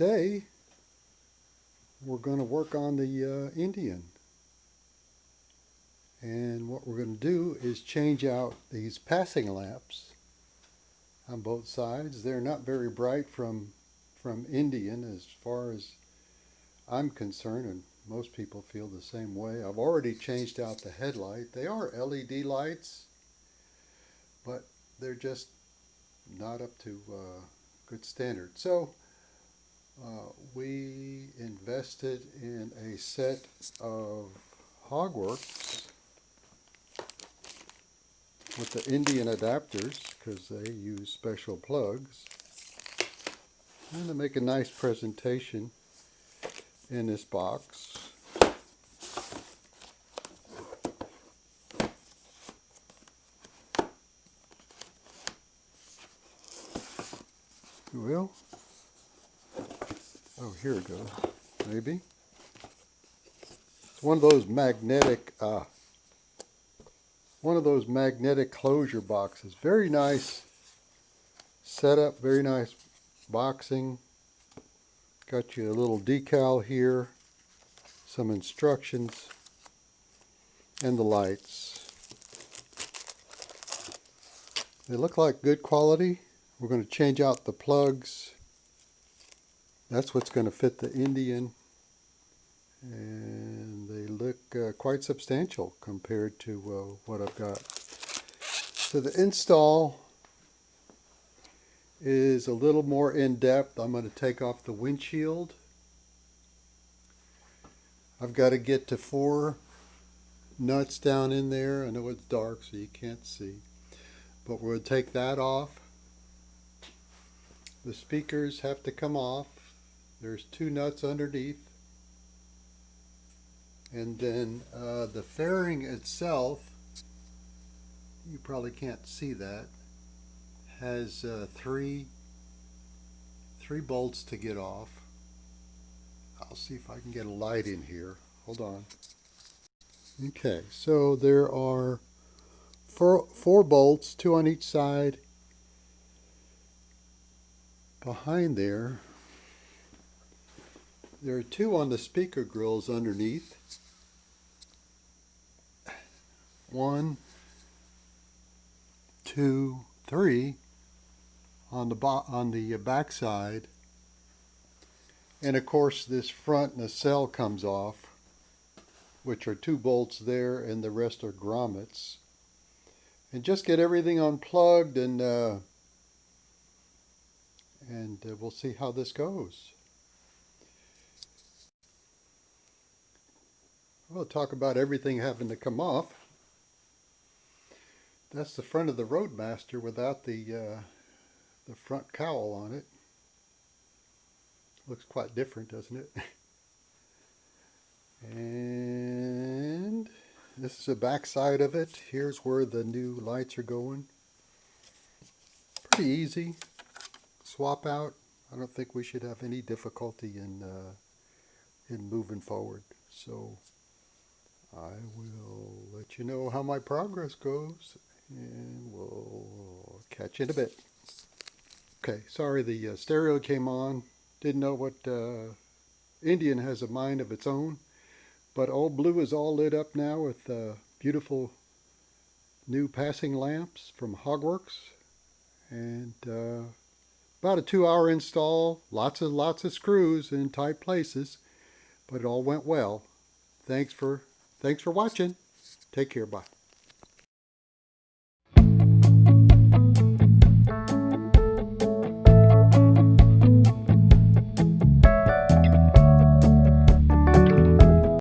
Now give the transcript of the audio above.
today we're going to work on the Indian. And what we're going to do is change out these passing lamps on both sides. They're not very bright from Indian as far as I'm concerned, and most people feel the same way. I've already changed out the headlight. They are LED lights, but they're just not up to good standard. So we invested in a set of Hogworkz with the Indian adapters because they use special plugs, and to make a nice presentation in this box. Well, oh, here it goes. Maybe it's one of those magnetic closure boxes. Very nice setup, very nice boxing. Got you a little decal here, some instructions, and the lights. They look like good quality. We're going to change out the plugs. That's what's going to fit the Indian. And they look quite substantial compared to what I've got. So the install is a little more in-depth. I'm going to take off the windshield. I've got to get to 4 nuts down in there. I know it's dark so you can't see, but we're going to take that off. The speakers have to come off. There's 2 nuts underneath. And then the fairing itself, you probably can't see that, has 3 bolts to get off. I'll see if I can get a light in here. Hold on. Okay, so there are 4 bolts, 2 on each side. Behind there are 2 on the speaker grills underneath. 1, 2, 3 on the back side, and of course this front nacelle comes off, which are 2 bolts there, and the rest are grommets. And just get everything unplugged, and we'll see how this goes. We'll talk about everything having to come off. That's the front of the Roadmaster without the front cowl on it. Looks quite different, doesn't it? And this is the back side of it. Here's where the new lights are going. Pretty easy. Swap out. I don't think we should have any difficulty in moving forward. So I will let you know how my progress goes, and we'll catch you in a bit. Okay, sorry the stereo came on. Didn't know what Indian has a mind of its own, but Old Blue is all lit up now with beautiful new passing lamps from Hogworkz, and about a 2-hour install. Lots of screws in tight places, but it all went well. Thanks for watching. Take care. Bye.